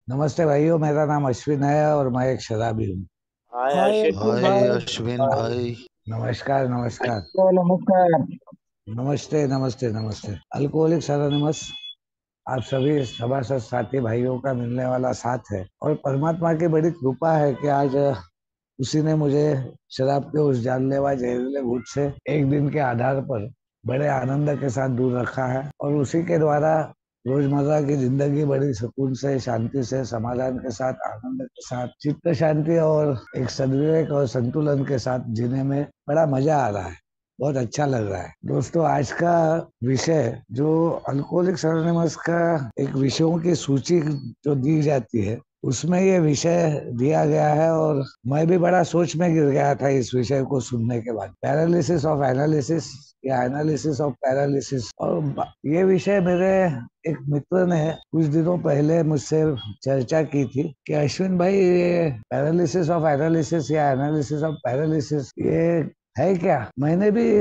नमस्ते भाइयों, मेरा नाम अश्विन है और मैं एक शराबी हूँ। हाय हाय आशिफ अश्विन भाई। भाई। हाय अश्विन भाई। नमस्कार नमस्कार। नमस्कार। नमस्ते नमस्ते नमस्ते। अल्कोहलिक्स एनोनिमस आप सभी सभासद साथी भाइयों का मिलने वाला साथ है और परमात्मा की बड़ी कृपा है कि आज उसी ने मुझे शराब के उस जानलेवा जहरीले घूंट से एक दिन के आधार पर बड़े आनंद के साथ दूर रखा है और उसी के द्वारा रोजमर्रा की जिंदगी बड़ी सुकून से, शांति से, समाधान के साथ, आनंद के साथ, चित्त शांति और एक सद्विवेक और संतुलन के साथ जीने में बड़ा मजा आ रहा है। बहुत अच्छा लग रहा है। दोस्तों, आज का विषय जो अल्कोहलिक्स एनोनिमस का एक विषयों की सूची जो दी जाती है उसमें ये विषय दिया गया है और मैं भी बड़ा सोच में गिर गया था इस विषय को सुनने के बाद। पैरालिसिस ऑफ एनालिसिस या एनालिसिस ऑफ पैरालिसिस। और ये विषय मेरे एक मित्र ने कुछ दिनों पहले मुझसे चर्चा की थी कि अश्विन भाई, ये पैरालिसिस ऑफ एनालिसिस या एनालिसिस ऑफ पैरालिसिस ये है क्या। मैंने भी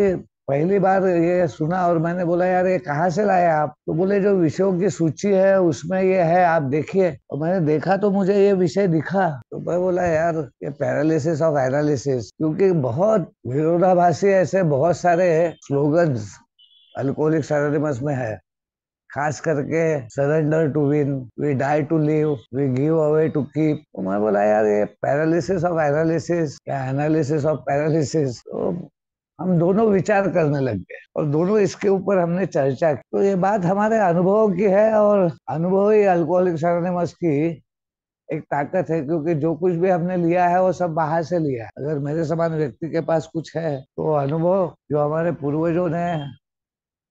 पहली बार ये सुना और मैंने बोला, यार ये कहाँ से लाए आप। तो बोले जो विषयों की सूची है उसमें ये है, आप देखिए। और मैंने देखा तो मुझे ये विषय दिखा तो मैं बोला, यार ये पैरालिसिस ऑफ एनालिसिस, क्योंकि बहुत विरोधाभासी ऐसे बहुत सारे स्लोगन्स अल्कोहलिक्स एनोनिमस में है। खास करके surrender to win, we die to live, we give away to keep. तो मैं बोला, यार ये पैरालिसिस ऑफ एनालिसिस या एनालिसिस ऑफ पैरालिसिस। तो हम दोनों विचार करने लग गए और दोनों इसके ऊपर हमने चर्चा की। तो ये बात हमारे अनुभव की है और अनुभव ही अल्कोहलिक्स एनोनिमस की एक ताकत है, क्योंकि जो कुछ भी हमने लिया है वो सब बाहर से लिया है। अगर मेरे समान व्यक्ति के पास कुछ है तो अनुभव जो हमारे पूर्वजों ने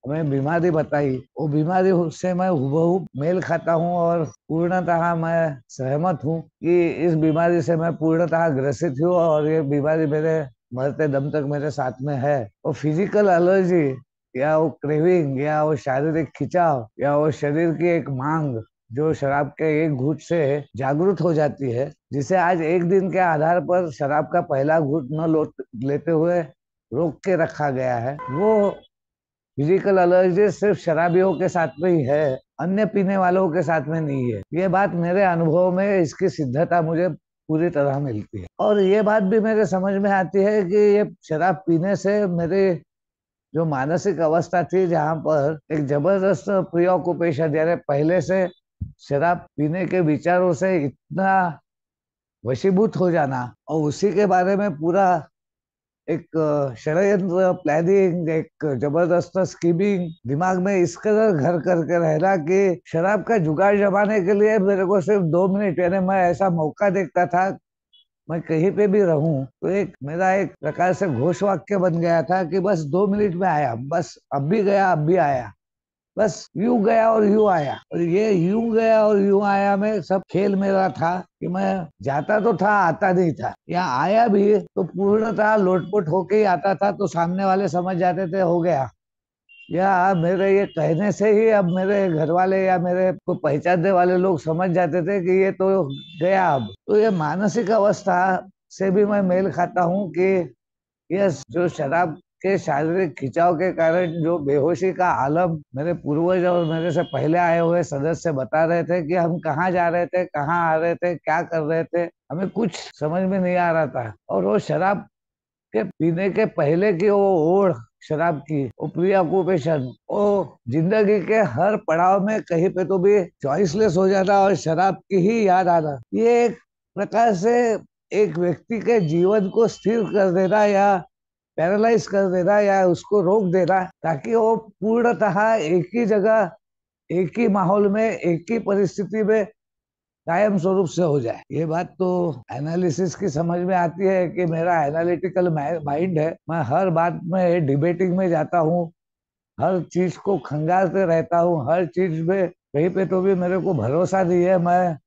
हमें बीमारी बताई, वो बीमारी से मैं हूबहू मेल खाता हूँ और पूर्णतः मैं सहमत हूँ कि इस बीमारी से मैं पूर्णतः ग्रसित हूँ और ये बीमारी मेरे मरते दम तक मेरे साथ में है। वो फिजिकल एलर्जी या वो क्रेविंग या वो शारीरिक खिंचाव या वो शरीर की एक मांग जो शराब के एक घूंट से जागृत हो जाती है, जिसे आज एक दिन के आधार पर शराब का पहला घूंट न लेते हुए रोक के रखा गया है, वो फिजिकल एलर्जी सिर्फ शराबियों के साथ में ही है, अन्य पीने वालों के साथ में नहीं है। ये बात मेरे अनुभव में इसकी सिद्धता मुझे पूरी तरह मिलती है और ये बात भी मेरे समझ में आती है कि ये शराब पीने से मेरे जो मानसिक अवस्था थी, जहाँ पर एक जबरदस्त प्रियोकुपेशन, यानी पहले से शराब पीने के विचारों से इतना वशीभूत हो जाना और उसी के बारे में पूरा एक षड्यंत्र प्लानिंग, एक जबरदस्त स्कीमिंग दिमाग में इस कदर घर करके रहना कि शराब का जुगाड़ जमाने के लिए मेरे को सिर्फ 2 मिनट, यानी मैं ऐसा मौका देखता था, मैं कहीं पे भी रहूं तो एक मेरा एक प्रकार से घोष वाक्य बन गया था कि बस 2 मिनट में आया, बस अब भी गया अब भी आया, बस यूं गया और यूं आया। और ये यूं गया और यूं आया में सब खेल मेरा था कि मैं जाता तो था, आता नहीं था, यहाँ आया भी तो पूर्णतः लोटपोट होके ही आता था, तो सामने वाले समझ जाते थे हो गया। या मेरे ये कहने से ही अब मेरे घर वाले या मेरे को पहचानने वाले लोग समझ जाते थे कि ये तो गया। अब तो ये मानसिक अवस्था से भी मैं मेल खाता हूँ कि ये जो शराब के शारीरिक खिंचाव के कारण जो बेहोशी का आलम मेरे पूर्वज और मेरे से पहले आए हुए सदस्य बता रहे थे कि हम कहाँ जा रहे थे, कहाँ आ रहे थे, क्या कर रहे थे, हमें कुछ समझ में नहीं आ रहा था। और वो शराब के पीने के पहले की वो ओढ़ शराब की, वो प्री ऑक्यूपेशन, वो जिंदगी के हर पड़ाव में कहीं पे तो भी चॉइसलेस हो जाना और शराब की ही याद आना, ये एक प्रकार से एक व्यक्ति के जीवन को स्थिर कर देना या पैरालाइज कर देना या उसको रोक देना, ताकि वो पूर्णतः एक ही जगह, एक ही माहौल में, एक ही परिस्थिति में कायम स्वरूप से हो जाए। ये बात तो एनालिसिस की समझ में आती है कि मेरा एनालिटिकल माइंड है, मैं हर बात में डिबेटिंग में जाता हूँ, हर चीज को खंगालते रहता हूँ, हर चीज में कहीं पे तो भी मेरे को भरोसा नहीं है, मैं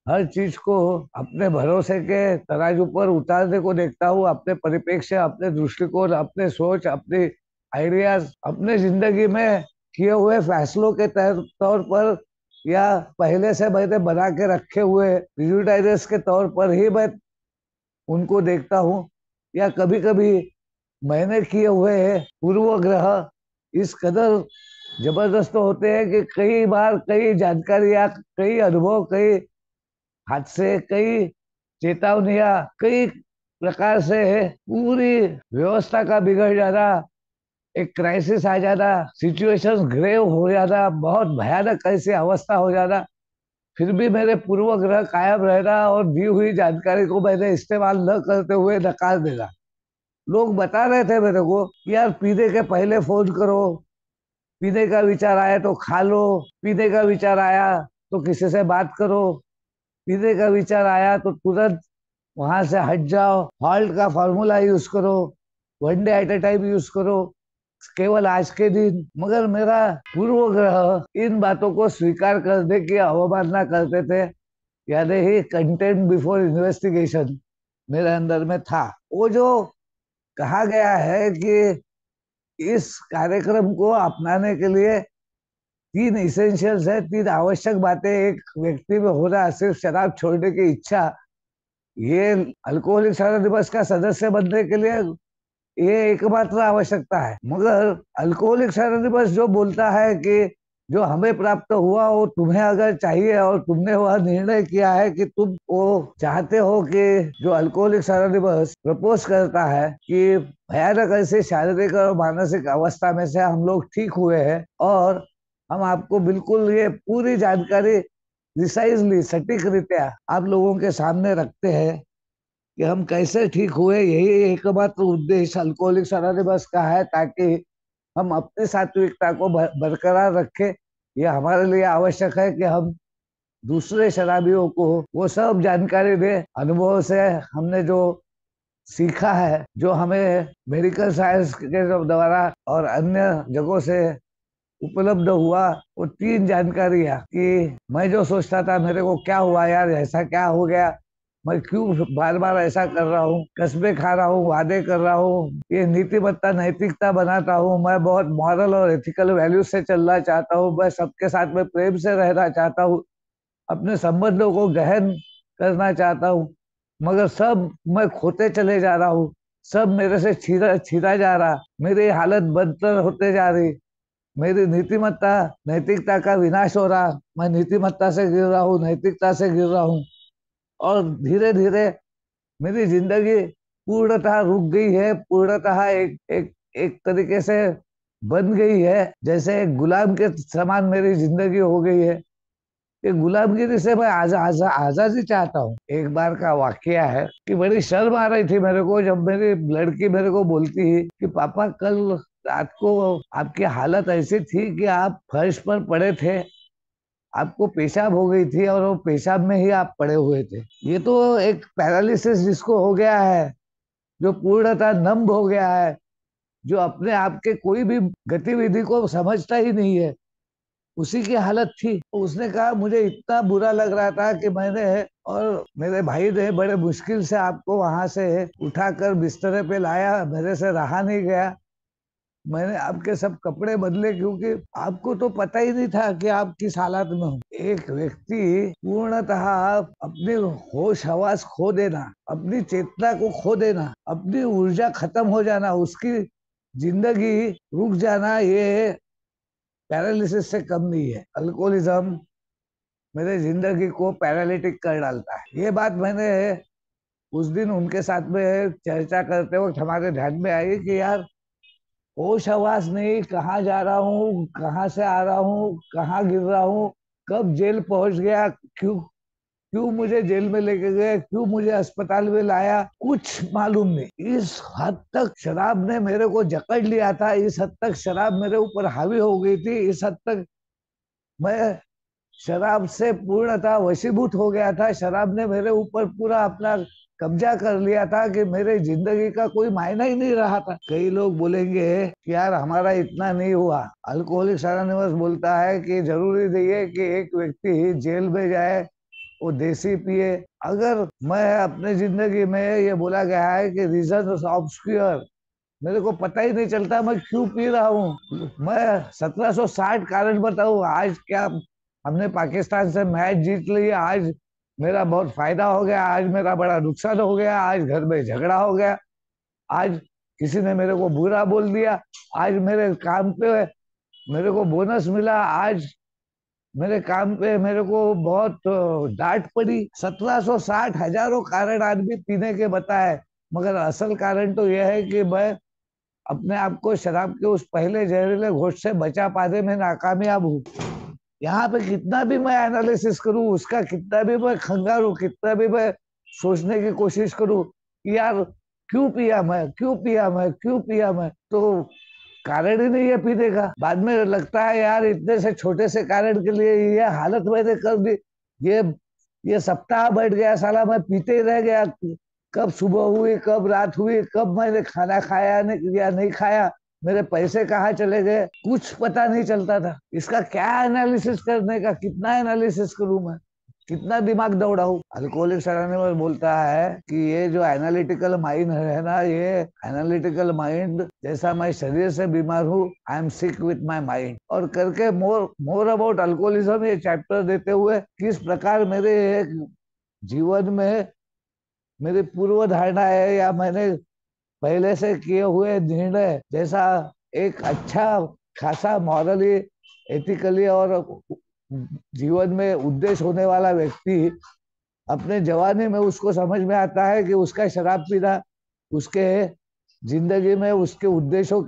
हर चीज को अपने भरोसे के तराजू पर उतारने को देखता हूँ, अपने परिप्रेक्ष्य, अपने दृष्टिकोण, अपने सोच, अपने आइडियाज, अपने जिंदगी में किए हुए फैसलों के तौर पर या पहले से मैंने बना के रखे हुए प्रिजुडाइजेस के तौर पर ही मैं उनको देखता हूँ। या कभी कभी मैंने किए हुए पूर्वग्रह इस कदर जबरदस्त होते हैं कि कई बार कई जानकारियां, कई अनुभव, कई हादसे, कई चेतावनियां, कई प्रकार से पूरी व्यवस्था का बिगड़ जाना, एक क्राइसिस आ जाना, सिचुएशंस ग्रेव हो जाना, बहुत भयानक ऐसी अवस्था हो जाना, फिर भी मेरे पूर्वग्रह कायम रहना और दी हुई जानकारी को मैंने इस्तेमाल न करते हुए नकार देना। लोग बता रहे थे मेरे को कि यार पीने के पहले फोन करो, पीने का विचार आया तो खा लो, पीने का विचार आया तो किसी से बात करो, पीने का विचार आया तो तुरंत वहां से हट जाओ, हॉल्ट का फॉर्मूला यूज करो, one day at A time use करो, केवल आज के दिन। मगर मेरा पूर्वग्रह इन बातों को स्वीकार करने की अवमानना करते थे, यानी ही कंटेंट बिफोर इन्वेस्टिगेशन मेरे अंदर में था। वो जो कहा गया है कि इस कार्यक्रम को अपनाने के लिए तीन इसेंशियल्स है, तीन आवश्यक बातें एक व्यक्ति में होना, सिर्फ शराब छोड़ने की इच्छा, ये अल्कोहलिक दिवस का सदस्य बनने के लिए ये एकमात्र आवश्यकता है। मगर अल्कोहलिक दिवस जो बोलता है कि जो हमें प्राप्त हुआ वो तुम्हें अगर चाहिए और तुमने वह निर्णय किया है कि तुम वो चाहते हो कि जो अल्कोहलिक दिवस प्रपोज करता है कि भयानक ऐसे शारीरिक और मानसिक अवस्था में से हम लोग ठीक हुए हैं और हम आपको बिल्कुल ये पूरी जानकारी प्रिसाइजली सटीक रीत्या आप लोगों के सामने रखते हैं कि हम कैसे ठीक हुए। यही एकमात्र उद्देश्य अल्कोहलिक अनोनिमस का है, ताकि हम अपनी सात्विकता को बरकरार रखें। यह हमारे लिए आवश्यक है कि हम दूसरे शराबियों को वो सब जानकारी दें, अनुभव से हमने जो सीखा है, जो हमें मेडिकल साइंस के द्वारा और अन्य जगहों से उपलब्ध हुआ, वो तीन जानकारियां कि मैं जो सोचता था मेरे को क्या हुआ यार, ऐसा क्या हो गया, मैं क्यों बार बार ऐसा कर रहा हूँ, कस्बे खा रहा हूँ, वादे कर रहा हूँ, ये नीतिमत्ता नैतिकता बनाता हूँ, मैं बहुत मॉरल और एथिकल वैल्यूज से चलना चाहता हूँ, मैं सबके साथ में प्रेम से रहना चाहता हूँ, अपने संबंधों को गहन करना चाहता हूँ, मगर सब मैं खोते चले जा रहा हूँ, सब मेरे से छीना छीना जा रहा, मेरी हालत बदतर होते जा रही, मेरी नीतिमत्ता नैतिकता का विनाश हो रहा, मैं नीतिमत्ता से गिर रहा हूँ, नैतिकता से गिर रहा हूँ, और धीरे धीरे मेरी जिंदगी पूर्णतः रुक गई है, पूर्णतः एक एक एक तरीके से बन गई है, जैसे एक गुलाम के समान मेरी जिंदगी हो गई है। ये गुलामगिरी से मैं आजादी चाहता हूँ। एक बार का वाकया है कि बड़ी शर्म आ रही थी मेरे को जब मेरी लड़की मेरे को बोलती कि पापा कल रात को आपकी हालत ऐसी थी कि आप फर्श पर पड़े थे, आपको पेशाब हो गई थी और वो पेशाब में ही आप पड़े हुए थे। ये तो एक पैरालिसिस जिसको हो गया है, जो पूर्णतः नम्ब हो गया है, जो अपने आप के कोई भी गतिविधि को समझता ही नहीं है, उसी की हालत थी। उसने कहा मुझे इतना बुरा लग रहा था कि मैंने और मेरे भाई ने बड़े मुश्किल से आपको वहां से उठाकर बिस्तरे पे लाया, मेरे से रहा नहीं गया, मैंने आपके सब कपड़े बदले, क्योंकि आपको तो पता ही नहीं था कि आप किस हालत में हो। एक व्यक्ति पूर्णतः अपनी होश हवास खो देना, अपनी चेतना को खो देना, अपनी ऊर्जा खत्म हो जाना, उसकी जिंदगी रुक जाना, ये पैरालिसिस से कम नहीं है। अल्कोहलिज्म मेरे जिंदगी को पैरालिटिक कर डालता है। ये बात मैंने उस दिन उनके साथ में चर्चा करते वक्त हमारे ध्यान में आई कि यार होश हवास नहीं, कहाँ जा रहा हूँ, कहाँ से आ रहा हूँ, कहाँ गिर रहा हूँ, कब जेल पहुंच गया, क्यों क्यों मुझे जेल में लेके गए, क्यों मुझे अस्पताल में लाया, कुछ मालूम नहीं। इस हद तक शराब ने मेरे को जकड़ लिया था, इस हद तक शराब मेरे ऊपर हावी हो गई थी, इस हद तक मैं शराब से पूर्णतः वशीभूत हो गया था। शराब ने मेरे ऊपर पूरा अपना कब्जा कर लिया था कि मेरे जिंदगी का कोई मायना ही नहीं रहा था। कई लोग बोलेंगे कि यार हमारा इतना नहीं हुआ। अल्कोहलिक एनोनिमस बोलता है कि जरूरी नहीं है कि एक व्यक्ति जेल में जाए, वो देसी पिए। अगर मैं अपने जिंदगी में, ये बोला गया है कि रीजन ऑब्सक्योर, मेरे को पता ही नहीं चलता मैं क्यों पी रहा हूँ। मैं 1760 कारण बताऊँ, आज क्या हमने पाकिस्तान से मैच जीत लिया, आज मेरा बहुत फायदा हो गया, आज मेरा बड़ा नुकसान हो गया, आज घर में झगड़ा हो गया, आज किसी ने मेरे को बुरा बोल दिया, आज मेरे काम पे मेरे को बोनस मिला, आज मेरे काम पे मेरे को बहुत डांट पड़ी। 1760 हजारों कारण आदमी पीने के बताए, मगर असल कारण तो यह है कि मैं अपने आप को शराब के उस पहले जहरीले घोट से बचा पाने में नाकामयाब हूँ। यहाँ पे कितना भी मैं एनालिसिस करूँ, उसका कितना भी मैं खंगारूं, कितना भी मैं सोचने की कोशिश करूँ कि यार क्यों पिया मैं, क्यों पिया मैं, क्यों पिया मैं, तो कारण ही नहीं है पीने का। बाद में लगता है यार इतने से छोटे से कारण के लिए ये हालत मैंने कर दी। ये ये सप्ताह बैठ गया साला, मैं पीते ही रह गया। कब सुबह हुई, कब रात हुई, कब मैंने खाना खाया नहीं या नहीं खाया, मेरे पैसे कहाँ चले गए, कुछ पता नहीं चलता था। इसका क्या एनालिसिस करने का, कितना एनालिसिस करूं मैं, कितना दिमाग दौड़ाऊं। अल्कोहलिक्स अनोनिमस बोलता है कि ये जो एनालिटिकल माइंड है ना, ये एनालिटिकल माइंड जैसा मैं शरीर से बीमार हूँ, I am sick with my mind, और करके मोर मोर अबाउट अल्कोहलिज्म ये चैप्टर देते हुए किस प्रकार मेरे जीवन में मेरी पूर्व धारणा है या मैंने पहले से किए हुए निर्णय जैसा एक अच्छा खासा मॉरली, एथिकली और जीवन में उद्देश्य होने वाला व्यक्ति अपने जवानी में उसको समझ में आता है कि उसका शराब पीना उसके जिंदगी में उसके उद्देश्यों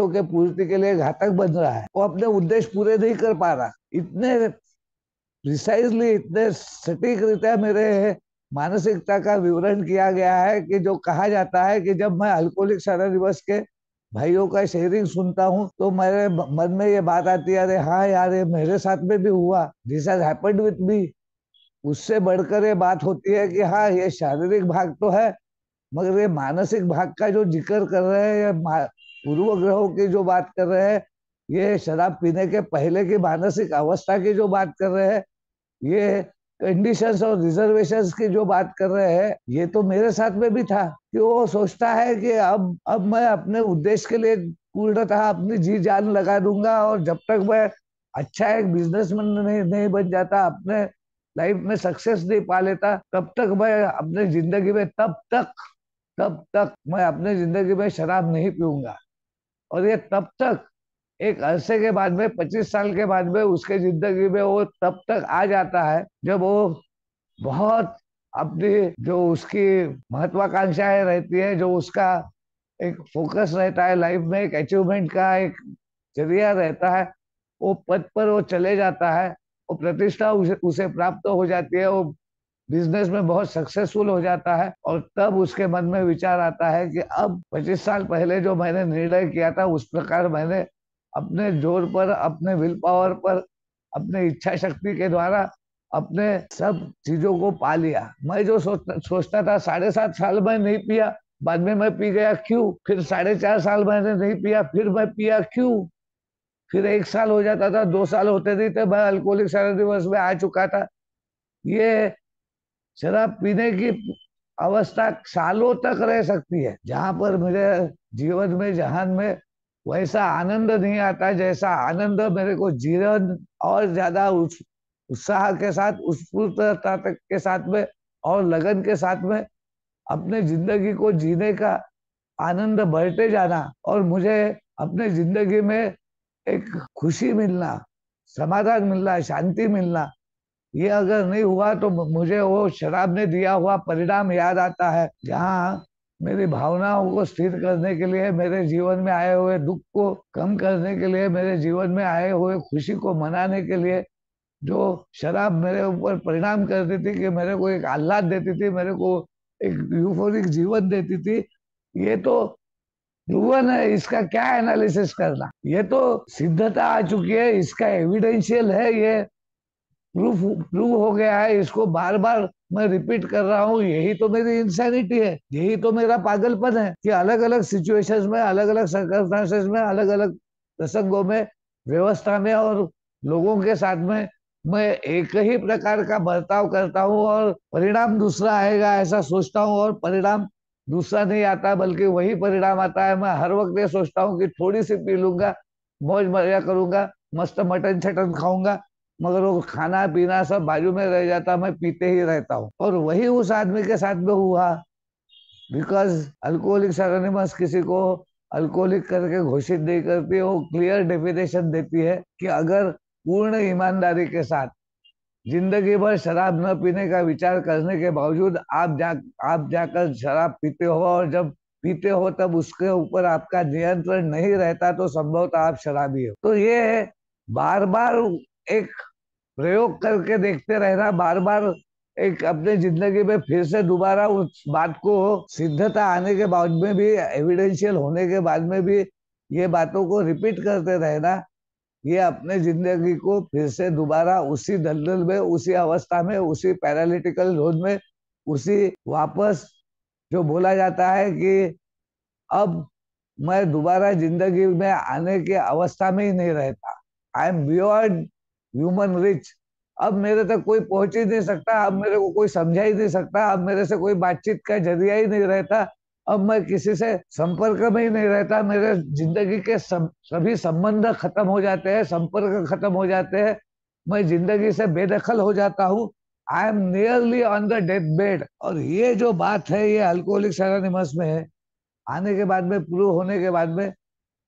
के पूर्ति के लिए घातक बन रहा है। वो अपने उद्देश्य पूरे नहीं कर पा रहा। इतने प्रिसाइजली, इतने सटीक रीत्या मेरे मानसिकता का विवरण किया गया है कि जो कहा जाता है कि जब मैं अल्कोहलिक्स अनोनिमस के भाइयों का शेयरिंग सुनता हूँ तो मेरे मन में ये बात आती है, अरे हाँ यार ये मेरे साथ में भी हुआ, this has happened with me. उससे बढ़कर ये बात होती है कि हाँ ये शारीरिक भाग तो है, मगर ये मानसिक भाग का जो जिक्र कर रहे हैं, ये पूर्व ग्रहों की जो बात कर रहे हैं, ये शराब पीने के पहले की मानसिक अवस्था की जो बात कर रहे हैं, ये कंडीशंस और रिजर्वेशंस की जो बात कर रहे हैं, ये तो मेरे साथ में भी था कि वो सोचता है कि अब मैं अपने उद्देश्य के लिए पूर्णतः अपनी जी जान लगा दूंगा, और जब तक मैं अच्छा एक बिजनेसमैन नहीं बन जाता, अपने लाइफ में सक्सेस नहीं पा लेता, तब तक मैं अपने जिंदगी में तब तक मैं अपने जिंदगी में शराब नहीं पीऊंगा। और ये तब तक एक अरसे के बाद में, 25 साल के बाद में उसके जिंदगी में वो तब तक आ जाता है जब वो बहुत अपनी जो उसकी महत्वाकांक्षाएं रहती है, जो उसका एक फोकस रहता है लाइफ में, एक अचीवमेंट का एक जरिया रहता है, वो पद पर वो चले जाता है, वो प्रतिष्ठा उसे प्राप्त हो जाती है, वो बिजनेस में बहुत सक्सेसफुल हो जाता है, और तब उसके मन में विचार आता है कि अब 25 साल पहले जो मैंने निर्णय किया था उस प्रकार मैंने अपने जोर पर, अपने विल पावर पर, अपने इच्छा शक्ति के द्वारा अपने सब चीजों को पा लिया। मैं जो सोचता था 7.5 साल में नहीं पिया, बाद में मैं पी गया क्यों, फिर 4.5 साल मैंने नहीं पिया, फिर मैं पिया क्यों, फिर 1 साल हो जाता था, 2 साल होते थे तो मैं अल्कोहलिक्स एनोनिमस में आ चुका था। ये शराब पीने की अवस्था सालों तक रह सकती है, जहां पर मेरे जीवन में, जहान में वैसा आनंद नहीं आता जैसा आनंद मेरे को जीवन और ज्यादा उत्साह के साथ, उत्स्फूर्तता के साथ में और लगन के साथ में अपने जिंदगी को जीने का आनंद बढ़ते जाना, और मुझे अपने जिंदगी में एक खुशी मिलना, समाधान मिलना, शांति मिलना, ये अगर नहीं हुआ तो मुझे वो शराब ने दिया हुआ परिणाम याद आता है, जहाँ मेरी भावनाओं को स्थिर करने के लिए, मेरे जीवन में आए हुए दुख को कम करने के लिए, मेरे जीवन में आए हुए खुशी को मनाने के लिए जो शराब मेरे ऊपर परिणाम करती थी, कि मेरे को एक आह्लाद देती थी, मेरे को एक यूफोरिक जीवन देती थी, ये तो प्रूवन है। इसका क्या एनालिसिस करना, ये तो सिद्धता आ चुकी है, इसका एविडेंशियल है, ये प्रूफ प्रूव हो गया है। इसको बार बार मैं रिपीट कर रहा हूँ, यही तो मेरी इंसैनिटी है, यही तो मेरा पागलपन है कि अलग अलग सिचुएशंस में, अलग अलग सर्कमस्टांसेस में, अलग अलग प्रसंगों में, व्यवस्था में और लोगों के साथ में मैं एक ही प्रकार का बर्ताव करता हूँ और परिणाम दूसरा आएगा ऐसा सोचता हूँ, और परिणाम दूसरा नहीं आता बल्कि वही परिणाम आता है। मैं हर वक्त ये सोचता हूँ कि थोड़ी सी पी लूंगा, मौज मजा करूंगा, मस्त मटन छटन खाऊंगा, मगर वो खाना पीना सब बाजू में रह जाता, मैं पीते ही रहता हूँ। और वही उस आदमी के साथ में हुआ, बिकॉज अल्कोहलिक्स एनोनिमस किसी को अल्कोहलिक करके घोषित नहीं करती, वो क्लियर डेफिनेशन देती है कि अगर पूर्ण ईमानदारी के साथ जिंदगी भर शराब न पीने का विचार करने के बावजूद आप जाकर शराब पीते हो, और जब पीते हो तब उसके ऊपर आपका नियंत्रण नहीं रहता, तो संभवतः आप शराबी हो। तो ये बार बार एक प्रयोग करके देखते रहना, बार बार एक अपने जिंदगी में फिर से दोबारा उस बात को सिद्धता आने के बाद में भी, एविडेंशियल होने के बाद में भी ये बातों को रिपीट करते रहना, ये अपने जिंदगी को फिर से दोबारा उसी दलदल में, उसी अवस्था में, उसी पैरालिटिकल जोन में, उसी वापस, जो बोला जाता है कि अब मैं दोबारा जिंदगी में आने की अवस्था में ही नहीं रहता, I am beyond human rich, अब मेरे तक कोई पहुंच ही नहीं सकता, अब मेरे को कोई समझा ही नहीं सकता, अब मेरे से कोई बातचीत का जरिया ही नहीं रहता, अब मैं किसी से संपर्क में ही नहीं रहता, मेरे जिंदगी के सभी संबंध खत्म हो जाते हैं, संपर्क खत्म हो जाते हैं, मैं जिंदगी से बेदखल हो जाता हूँ, I am nearly on the death bed. और ये जो बात है, ये अल्कोहलिक्स एनोनिमस में है, आने के बाद में, प्रूव होने के बाद में,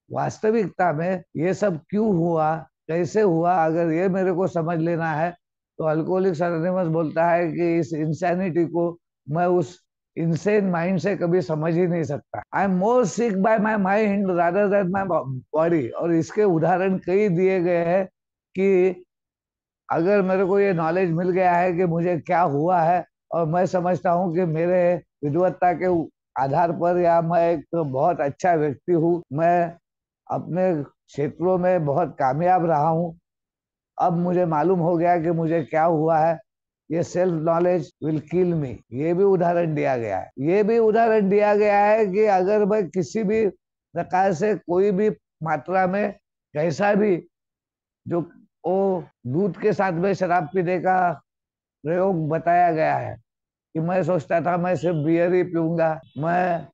वास्तविकता में ये सब क्यों हुआ, कैसे हुआ, अगर ये मेरे को समझ लेना है, तो अल्कोहलिक्स एनोनिमस बोलता है कि इस इंसैनिटी को मैं उस इंसेन माइंड से कभी समझ ही नहीं सकता। I am more sick by my mind rather than my body. और इसके उदाहरण कई दिए गए हैं कि अगर मेरे को ये नॉलेज मिल गया है कि मुझे क्या हुआ है, और मैं समझता हूँ कि मेरे विद्वत्ता के आधार पर, या मैं एक तो बहुत अच्छा व्यक्ति हूँ, मैं अपने क्षेत्रों में बहुत कामयाब रहा हूँ, अब मुझे मालूम हो गया कि मुझे क्या हुआ है, ये सेल्फ नॉलेज विल किल मी। ये भी उदाहरण दिया गया है। ये भी उदाहरण दिया गया है कि अगर मैं किसी भी प्रकार से कोई भी मात्रा में, कैसा भी, जो वो दूध के साथ में शराब पीने का प्रयोग बताया गया है, कि मैं सोचता था मैं सिर्फ बियर ही पीऊंगा, मैं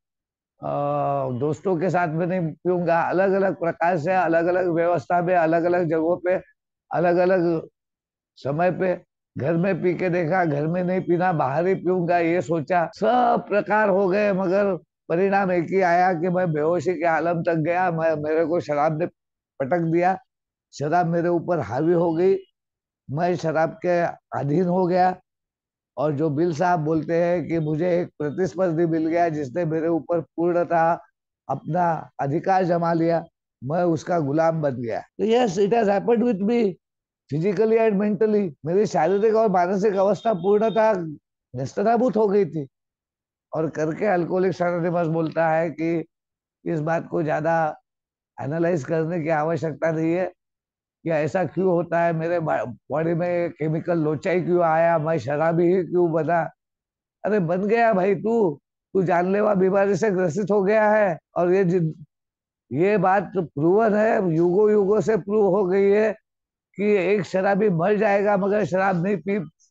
दोस्तों के साथ में नहीं पीऊंगा, अलग अलग प्रकार से, अलग अलग व्यवस्था में, अलग अलग जगहों पे, अलग अलग समय पे, घर में पी के देखा, घर में नहीं पीना, बाहर ही पीऊंगा, ये सोचा, सब प्रकार हो गए, मगर परिणाम एक ही आया कि मैं बेहोशी के आलम तक गया, मैं, मेरे को शराब ने पटक दिया, शराब मेरे ऊपर हावी हो गई, मैं शराब के अधीन हो गया। और जो बिल साहब बोलते हैं कि मुझे एक प्रतिस्पर्धी मिल गया जिसने मेरे ऊपर पूर्णतः अपना अधिकार जमा लिया, मैं उसका गुलाम बन गया। तो yes, it has happened with me physically and mentally. मेरी शारीरिक और मानसिक अवस्था पूर्णतः नेस्तनाबूत हो गई थी। और करके अल्कोहलिक्स एनोनिमस बोलता है कि इस बात को ज्यादा एनालाइज करने की आवश्यकता नहीं है, कि ऐसा क्यों होता है, मेरे बॉडी में केमिकल लोचाई क्यों आया, मैं शराबी ही क्यों बना। अरे बन गया भाई, तू तू जानलेवा बीमारी से ग्रसित हो गया है। और ये बात प्रूवन है, युगों युगों से प्रूव हो गई है कि एक शराबी मर जाएगा मगर शराब नहीं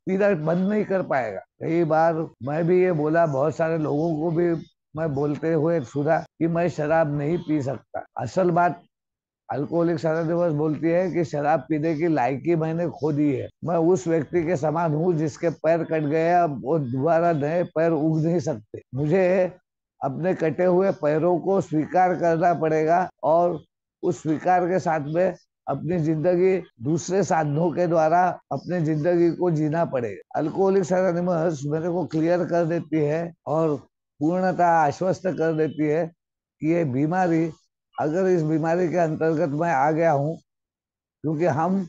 पीना बंद नहीं कर पाएगा। कई बार मैं भी ये बोला, बहुत सारे लोगों को भी मैं बोलते हुए सुना कि मैं शराब नहीं पी सकता। असल बात अल्कोहलिक्स एनोनिमस बोलती है कि शराब पीने की लायकी मैंने खो दी है। मैं उस व्यक्ति के समान हूँ जिसके पैर कट गए, अब वो दोबारा नए पैर उग नहीं सकते। मुझे अपने कटे हुए पैरों को स्वीकार करना पड़ेगा, और उस स्वीकार के साथ में अपनी जिंदगी दूसरे साधनों के द्वारा अपनी जिंदगी को जीना पड़ेगा। अल्कोहलिक्स एनोनिमस मेरे को क्लियर कर देती है और पूर्णतः आश्वस्त कर देती है कि ये बीमारी, अगर इस बीमारी के अंतर्गत मैं आ गया हूँ, क्योंकि हम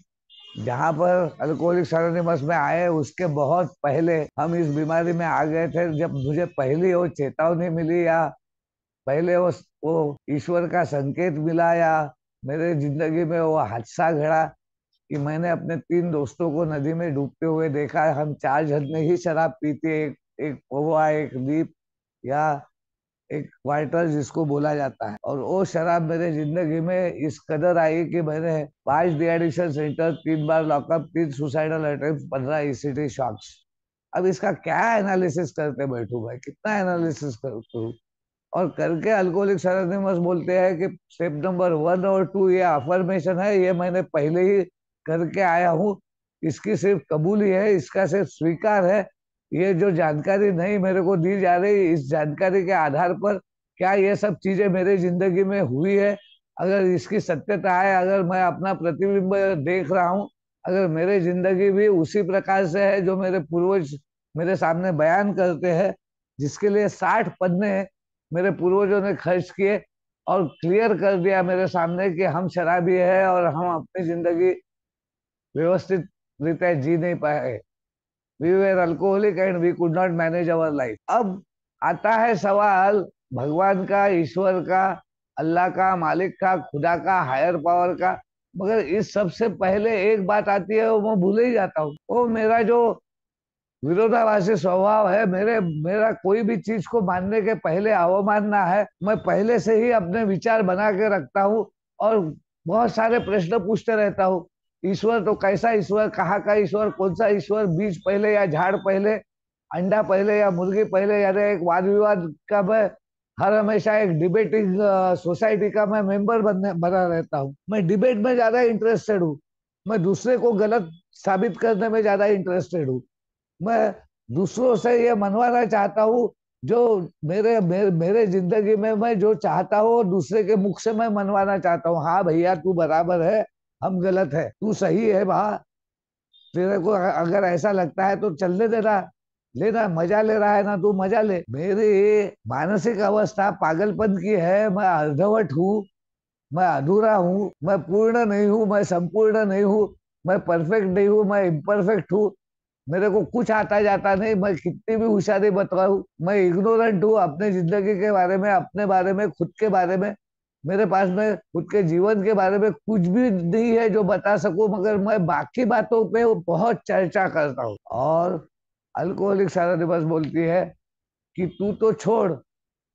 जहाँ पर अल्कोहलिक्स एनोनिमस में आए उसके बहुत पहले हम इस बीमारी में आ गए थे। जब मुझे पहली वो चेतावनी मिली, या पहले वो ईश्वर का संकेत मिला, या मेरे जिंदगी में वो हादसा घड़ा कि मैंने अपने 3 दोस्तों को नदी में डूबते हुए देखा। हम 4 जन ने ही शराब पीती, एक एक पौवा, एक दीप, या एक क्वार्टर जिसको बोला जाता है। और वो शराब मेरे जिंदगी में इस कदर आई कि मैंने 5 डिएडिक्शन सेंटर, 3 बार lockup, 3 suicidal attempt, 15 ECT shocks. अब इसका क्या एनालिसिस करते बैठू भाई, कितना एनालिसिस करूँ। और करके अल्कोहलिक्स एनोनिमस बोलते हैं कि स्टेप नंबर 1 और 2 ये अफर्मेशन है, ये मैंने पहले ही करके आया हूँ, इसकी सिर्फ कबूली है, इसका सिर्फ स्वीकार है। ये जो जानकारी नहीं मेरे को दी जा रही, इस जानकारी के आधार पर क्या ये सब चीजें मेरे जिंदगी में हुई है, अगर इसकी सत्यता है, अगर मैं अपना प्रतिबिंब देख रहा हूँ, अगर मेरी जिंदगी भी उसी प्रकार से है जो मेरे पूर्वज मेरे सामने बयान करते हैं, जिसके लिए 60 पन्ने मेरे पूर्वजों ने खर्च किए और क्लियर कर दिया मेरे सामने कि हम शराबी है और हम अपनी जिंदगी व्यवस्थित रीते जी नहीं पाए, we were alcoholic and we could not manage our life. अब आता है सवाल भगवान का, ईश्वर का, अल्लाह का, मालिक का, खुदा का, हायर पावर का। मगर इस सबसे पहले एक बात आती है, वो मैं भूल ही जाता हूँ। वो मेरा जो विरोधाभासी स्वभाव है, मेरा कोई भी चीज को मानने के पहले अवमानना है। मैं पहले से ही अपने विचार बना के रखता हूँ और बहुत सारे प्रश्न पूछते रहता हूँ। ईश्वर तो कैसा ईश्वर, कहाँ का ईश्वर, कौन सा ईश्वर, बीज पहले या झाड़ पहले, अंडा पहले या मुर्गी पहले। यानी एक वाद विवाद का मैं हर हमेशा एक डिबेटिंग सोसाइटी का मैं मेंबर बना रहता हूँ। मैं डिबेट में ज्यादा इंटरेस्टेड हूँ। मैं दूसरे को गलत साबित करने में ज्यादा इंटरेस्टेड हूँ। मैं दूसरों से ये मनवाना चाहता हूँ जो मेरे जिंदगी में मैं जो चाहता हूँ, और दूसरे के मुख से मैं मनवाना चाहता हूँ। हाँ भैया, तू बराबर है, हम गलत है, तू सही है भा, तेरे को अगर ऐसा लगता है तो चलने देना, लेना, मजा ले रहा है ना, तू मजा ले। मेरी मानसिक अवस्था पागलपन की है। मैं अर्धवट हूँ, मैं अधूरा हूँ, मैं पूर्ण नहीं हूँ, मैं संपूर्ण नहीं हूँ, मैं परफेक्ट नहीं हूँ, मैं इम्परफेक्ट हूँ। मेरे को कुछ आता जाता नहीं, मैं कितनी भी होशियारी बताऊं, मैं इग्नोरेंट हूँ अपने जिंदगी के बारे में, अपने बारे में, खुद के बारे में। मेरे पास में खुद के जीवन के बारे में कुछ भी नहीं है जो बता सकूं, मगर मैं बाकी बातों पे बहुत चर्चा करता हूँ। और अल्कोहलिक एनोनिमस बोलती है कि तू तो छोड़,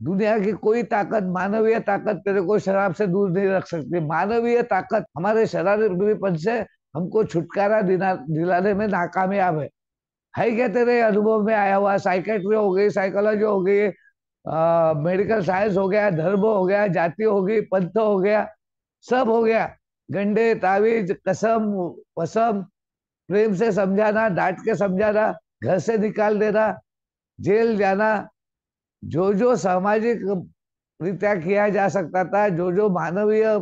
दुनिया की कोई ताकत, मानवीय ताकत तेरे को शराब से दूर नहीं रख सकती। मानवीय ताकत हमारे शराबीपन से हमको छुटकारा दिलाने में नाकामयाब है क्या तेरे अनुभव में आया हुआ? साइकेट्री हो गई, साइकोलॉजी हो गई, मेडिकल साइंस हो गया, धर्म हो गया, जाति हो गई, पंथ हो गया, सब हो गया। गंडे, तावीज, कसम, वसम, प्रेम से समझाना, डांट के समझाना, घर से निकाल देना, जेल जाना, जो जो सामाजिक रीत्या किया जा सकता था, जो जो मानवीय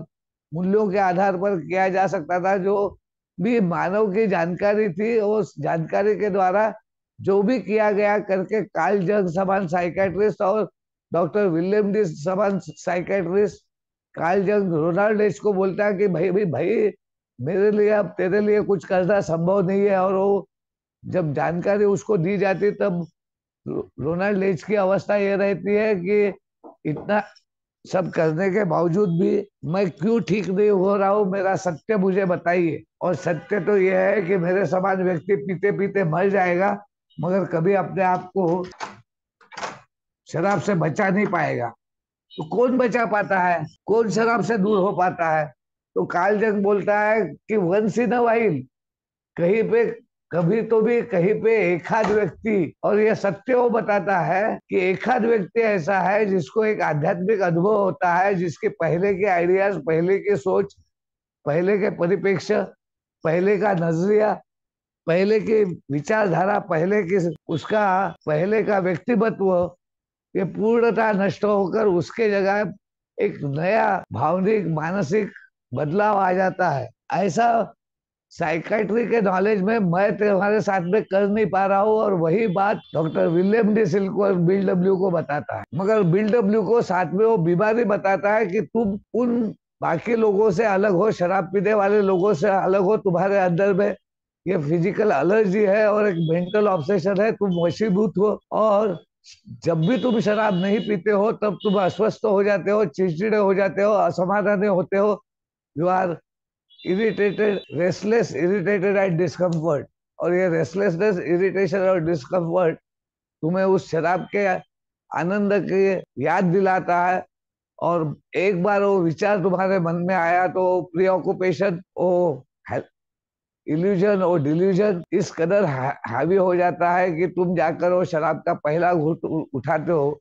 मूल्यों के आधार पर किया जा सकता था, जो भी मानव की जानकारी थी, उस जानकारी के द्वारा जो भी किया गया करके कार्ल जंग समान साइकेट्रिस्ट और डॉक्टर विलियम डी समान psychiatrist, Carl Jung Ronald H को बोलता है कि भाई भाई भाई, मेरे लिए अब तेरे लिए कुछ करना संभव नहीं है। और वो जब जानकारी उसको दी जाती, तब रोनाल्ड एच की अवस्था ये रहती है कि इतना सब करने के बावजूद भी मैं क्यों ठीक नहीं हो रहा हूँ, मेरा सत्य मुझे बताइए। और सत्य तो यह है कि मेरे समान व्यक्ति पीते पीते मर जाएगा, मगर कभी अपने आप को शराब से बचा नहीं पाएगा। तो कौन बचा पाता है, कौन शराब से दूर हो पाता है? तो कार्ल जंग बोलता है कि वंस इन अ वाइल, कहीं पे कभी तो भी कहीं पे एक आध व्यक्ति, और ये सत्य वो बताता है कि एक आध व्यक्ति ऐसा है जिसको एक आध्यात्मिक अनुभव होता है, जिसके पहले के आइडियाज, पहले की सोच, पहले के परिप्रेक्ष्य, पहले का नजरिया, पहले की विचारधारा, पहले की उसका पहले का व्यक्तित्व, ये पूर्णतः नष्ट होकर उसके जगह एक नया भावनिक मानसिक बदलाव आ जाता है। ऐसा साइकेट्री के नॉलेज में मैं तुम्हारे साथ में कर नहीं पा रहा हूँ। और वही बात डॉक्टर विलियम डी सिल्क और बिल डब्ल्यू को बताता है। मगर बिल डब्ल्यू को साथ में वो बीमारी बताता है कि तुम उन बाकी लोगों से अलग हो, शराब पीने वाले लोगों से अलग हो, तुम्हारे अंदर में ये फिजिकल एलर्जी है और एक मेंटल ऑब्सेशन है, तुम वशीभूत हो। और जब भी तुम शराब नहीं पीते हो तब तुम अस्वस्थ हो जाते हो, चिड़चिड़े हो जाते हो, असमाधानी होते हो, you are irritated, restless, irritated and discomfort. और ये रेस्टलेसनेस, इरिटेशन और डिस्कम्फर्ट तुम्हें उस शराब के आनंद की याद दिलाता है। और एक बार वो विचार तुम्हारे मन में आया तो प्री ऑक्यूपेशन, वो इल्यूजन और डिल्यूजन इस कदर हावी हो जाता है कि तुम जाकर वो शराब का पहला घूंट उठाते हो।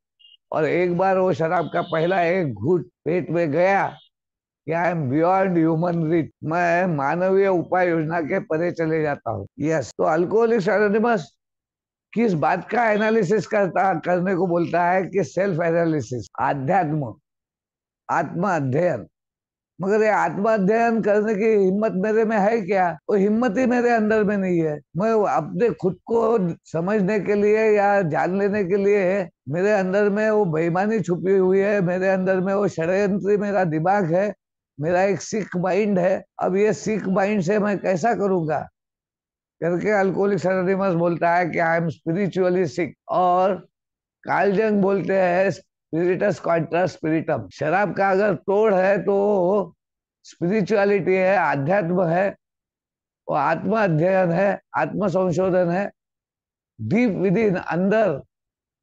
और एक बार वो शराब का पहला एक घूंट पेट में गया कि I am beyond human reach, मैं मानवीय उपाय योजना के परे चले जाता हूँ। यस, तो अल्कोहलिक्स एनोनिमस किस बात का एनालिसिस करने को बोलता है कि सेल्फ एनालिसिस, आध्यात्म, आत्म अध्ययन। मगर ये आत्मा अध्ययन करने की हिम्मत मेरे में है क्या? वो हिम्मत ही मेरे अंदर में नहीं है। मैं अपने खुद को समझने के लिए या जान लेने के लिए मेरे अंदर में वो बेईमानी छुपी हुई है, मेरे अंदर में वो षड्यंत्री मेरा दिमाग है, मेरा एक सिक माइंड है। अब ये सिक माइंड से मैं कैसा करूंगा करके अल्कोहलिक्स एनोनिमस बोलता है कि आई एम स्पिरिचुअली सिक। और कार्ल जंग बोलते हैं स्पिरिटस कॉन्ट्रा स्पिरिटम। शराब का अगर तोड़ है तो स्पिरिचुअलिटी है, आध्यात्म है, वो आत्मा अध्ययन है, आत्म संशोधन है, डीप विद इन, अंदर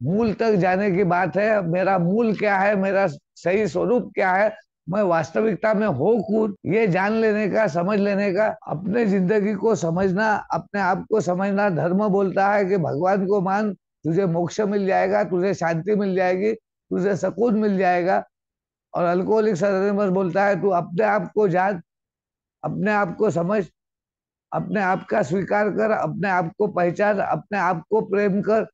मूल तक जाने की बात है। मेरा मूल क्या है, मेरा सही स्वरूप क्या है, मैं वास्तविकता में हो कौन, ये जान लेने का, समझ लेने का, अपने जिंदगी को समझना, अपने आप को समझना। धर्म बोलता है कि भगवान को मान, तुझे मोक्ष मिल जाएगा, तुझे शांति मिल जाएगी, तुझे सुकून मिल जाएगा। और अल्कोहलिक्स एनोनिमस बोलता है तू अपने आप को जान, अपने आप को समझ, अपने आप का स्वीकार कर, अपने आप को पहचान, अपने आप को प्रेम कर,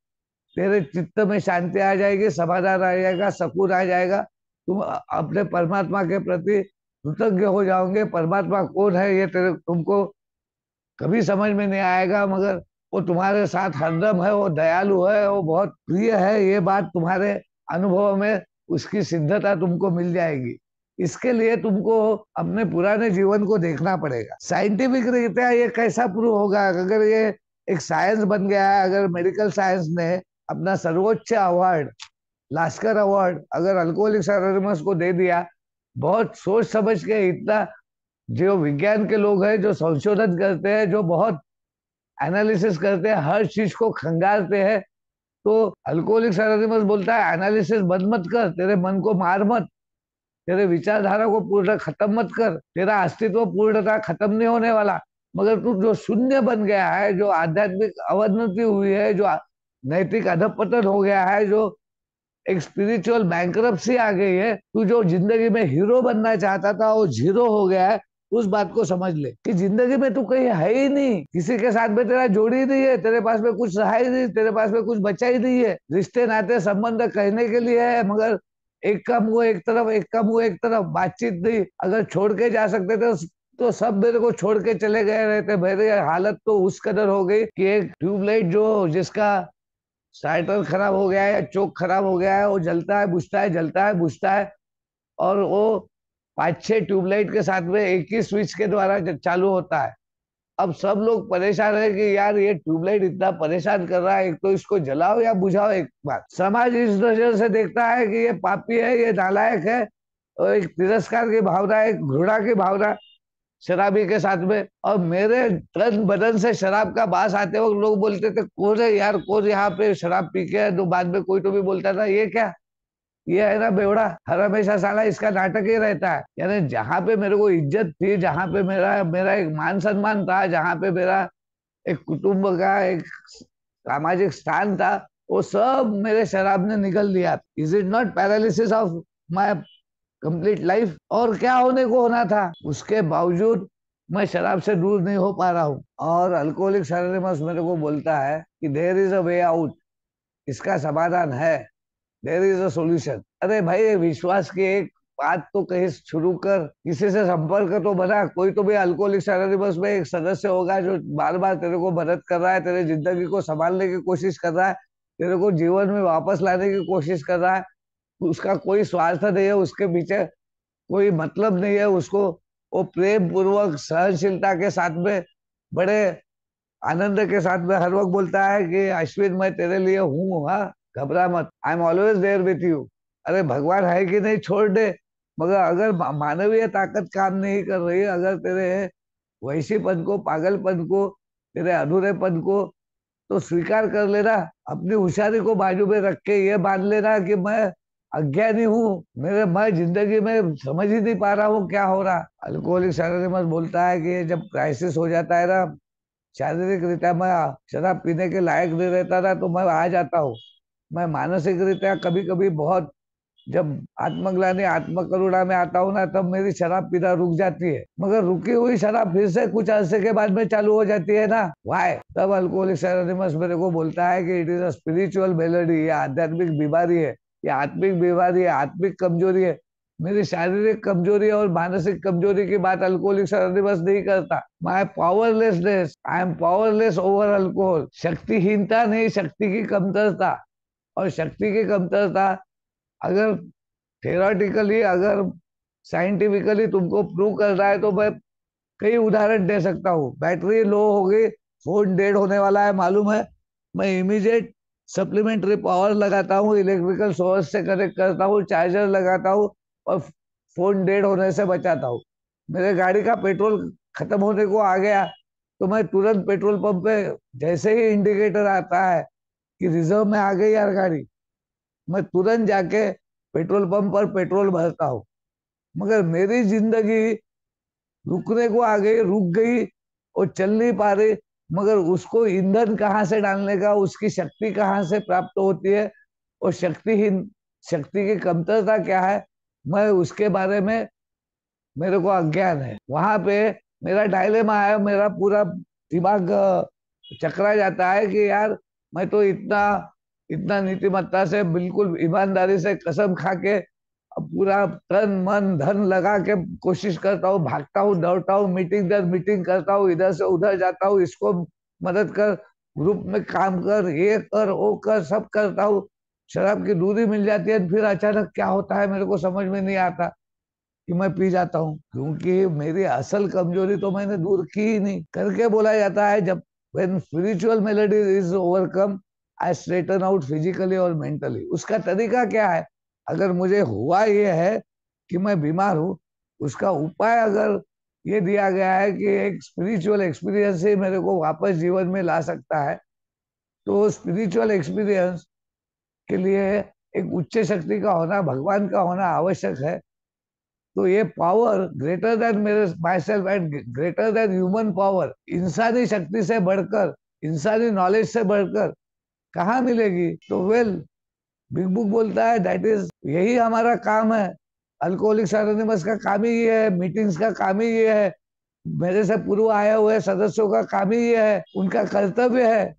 तेरे चित्त में शांति आ जाएगी, समाधान आ जाएगा, सुकून आ जाएगा। तुम अपने परमात्मा के प्रति कृतज्ञ हो जाओगे। परमात्मा कौन है ये तेरे तुमको कभी समझ में नहीं आएगा, मगर वो तुम्हारे साथ हरदम है, वो दयालु है, वो बहुत प्रिय है, ये बात तुम्हारे अनुभव में उसकी सिद्धता तुमको मिल जाएगी। इसके लिए तुमको अपने पुराने जीवन को देखना पड़ेगा। साइंटिफिक रीत्या ये कैसा प्रूव होगा? अगर ये एक साइंस बन गया है, अगर मेडिकल साइंस ने अपना सर्वोच्च अवार्ड, लास्कर अवार्ड, अगर अल्कोहलिक्स एनोनिमस को दे दिया, बहुत सोच समझ के, इतना जो विज्ञान के लोग हैं, जो संशोधन करते हैं, जो बहुत एनालिसिस करते हैं, हर चीज को खंगालते हैं, तो अल्कोहलिक्स एनोनिमस बोलता है एनालिसिस बंद मत कर, तेरे मन को मार मत, तेरे विचारधारा को पूर्ण खत्म मत कर, तेरा अस्तित्व पूर्णता खत्म नहीं होने वाला। मगर तू जो शून्य बन गया है, जो आध्यात्मिक अवनति हुई है, जो नैतिक अधपतन हो गया है, जो एक स्पिरिचुअल बैंकरप्सी आ गई है, तू जो जिंदगी में हीरो बनना चाहता था वो जीरो हो गया है। उस बात को समझ ले कि जिंदगी में तू कहीं है ही नहीं, किसी के साथ में तेरा जोड़ी नहीं है, तेरे पास में कुछ रहा ही नहीं, तेरे पास में कुछ बचा ही नहीं है। रिश्ते नाते संबंध कहने के लिए है, मगर एक का मुंह एक तरफ, एक का मुंह एक तरफ, बातचीत नहीं। अगर छोड़ के जा सकते थे तो सब मेरे को छोड़ के चले गए रहते। मेरी हालत तो उस कदर हो गई कि एक ट्यूबलाइट जो जिसका स्टार्टर खराब हो गया है या चोक खराब हो गया है, वो जलता है बुझता है, जलता है बुझता है। और वो 5-6 ट्यूबलाइट के साथ में एक ही स्विच के द्वारा चालू होता है। अब सब लोग परेशान है कि यार ये ट्यूबलाइट इतना परेशान कर रहा है, एक तो इसको जलाओ या बुझाओ। एक बार समाज इस नजर से देखता है कि ये पापी है, ये नालायक है, और एक तिरस्कार की भावना, एक घृणा की भावना शराबी के साथ में। और मेरे तन बदन से शराब का बास आते वक्त लोग बोलते थे कौन है यार, कौन यहाँ पे शराब पी के है? तो बाद में कोई तो भी बोलता था ये क्या, ये है ना बेवड़ा, हर हमेशा साला इसका नाटक ही रहता है। यानी जहां पे मेरे को इज्जत थी, जहां पे मेरा मेरा एक मान सम्मान था, जहां पे मेरा एक कुटुंब का एक सामाजिक स्थान था, वो सब मेरे शराब ने निकल लिया। Is it not paralysis of my complete life? और क्या होने को होना था, उसके बावजूद मैं शराब से दूर नहीं हो पा रहा हूँ। और अल्कोहलिक्स एनोनिमस मेरे को बोलता है कि there is a way out, इसका समाधान है, देयर इज अ सॉल्यूशन। अरे भाई, विश्वास की एक बात तो कहीं शुरू कर, किसी से संपर्क तो बना। कोई तो भी अल्कोहलिक्स एनोनिमस में एक सदस्य होगा जो बार बार तेरे को मदद कर रहा है, तेरे जिंदगी को संभालने की कोशिश कर रहा है, तेरे को जीवन में वापस लाने की कोशिश कर रहा है। उसका कोई स्वार्थ नहीं है, उसके पीछे कोई मतलब नहीं है। उसको वो प्रेम पूर्वक सहनशीलता के साथ में, बड़े आनंद के साथ में हर वक्त बोलता है कि अश्विन मैं तेरे लिए हूँ, हाँ घबरा मत, I am always there with you. अरे भगवान है कि नहीं छोड़ दे। मगर अगर मानवीय ताकत काम नहीं कर रही, अगर तेरे वैशीपन को, पागलपन को, तेरे अधूरेपन को तो स्वीकार कर लेना। अपनी होशियारी को बाजू में रख के ये मान लेना कि मैं अज्ञानी हूँ, मैं जिंदगी में समझ ही नहीं पा रहा हूँ क्या हो रहा। अल्कोहलिक्स एनोनिमस बोलता है कि जब क्राइसिस हो जाता है ना, शारीरिक रीत्या मैं शराब पीने के लायक नहीं रहता था तो मैं आ जाता हूँ। मैं मानसिक रीत्या कभी कभी बहुत, जब आत्मग्लानि आत्मकरुणा में आता हूँ ना, तब मेरी शराब पीना रुक जाती है। मगर रुकी हुई शराब फिर से कुछ अरसे के बाद में चालू हो जाती है ना, वाई? तब अल्कोहलिक्स एनोनिमस मेरे को बोलता है कि it is a spiritual melody, ये आध्यात्मिक बीमारी है, ये आत्मिक बीमारी है, आत्मिक कमजोरी है। मेरी शारीरिक कमजोरी और मानसिक कमजोरी की बात अल्कोहलिक्स अनोनिमस नहीं करता। My powerlessness, I am powerless over alcohol. शक्तिहीनता नहीं, शक्ति की कमतरता। और शक्ति की कमतरता अगर थियोरेटिकली, अगर साइंटिफिकली तुमको प्रूव कर रहा है तो मैं कई उदाहरण दे सकता हूँ। बैटरी लो हो गई, फोन डेड होने वाला है मालूम है, मैं इमीडिएट सप्लीमेंट्री पावर लगाता हूँ, इलेक्ट्रिकल सोर्स से कनेक्ट करता हूँ, चार्जर लगाता हूँ और फोन डेड होने से बचाता हूँ। मेरे गाड़ी का पेट्रोल खत्म होने को आ गया तो मैं तुरंत पेट्रोल पंप पे, जैसे ही इंडिकेटर आता है कि रिजर्व में आ गई यार गाड़ी, मैं तुरंत जाके पेट्रोल पंप पर पेट्रोल भरता हूँ। मगर मेरी जिंदगी रुकने को आ गई, रुक गई और चल नहीं पा रही। मगर उसको ईंधन कहाँ से डालने का, उसकी शक्ति कहाँ से प्राप्त होती है और शक्तिहीन, शक्ति की कमतरता क्या है, मैं उसके बारे में मेरे को अज्ञान है। वहां पे मेरा डायलेमा है, मेरा पूरा दिमाग चकरा जाता है कि यार मैं तो इतना इतना नीतिमत्ता से, बिल्कुल ईमानदारी से कसम खा के पूरा तन मन धन लगा के कोशिश करता हूँ, भागता हूँ, दौड़ता हूँ, मीटिंग दर मीटिंग करता हूँ, इधर से उधर जाता हूँ, इसको मदद कर, ग्रुप में काम कर, ये कर वो कर, सब करता हूँ। शराब की दूरी मिल जाती है, फिर अचानक क्या होता है मेरे को समझ में नहीं आता कि मैं पी जाता हूँ। क्योंकि मेरी असल कमजोरी तो मैंने दूर की ही नहीं। करके बोला जाता है जब when spiritual melody is overcome, I straighten out physically और mentally। उसका तरीका क्या है? अगर मुझे हुआ ये है कि मैं बीमार हूँ, उसका उपाय अगर ये दिया गया है कि एक स्पिरिचुअल एक्सपीरियंस ही मेरे को वापस जीवन में ला सकता है, तो स्पिरिचुअल एक्सपीरियंस के लिए एक उच्च शक्ति का होना, भगवान का होना आवश्यक है। तो ये पावर ग्रेटर देन मेरे my self and greater than human power, इंसानी शक्ति से बढ़कर, इंसानी नॉलेज से बढ़कर कहाँ मिलेगी? तो बिग बुक बोलता है दैट इज, यही हमारा काम है। अल्कोहलिक्स एनोनिमस का काम ही ये है, मीटिंग्स का काम ही ये है, मेरे से पूर्व आए हुए सदस्यों का काम ही ये है, उनका कर्तव्य है,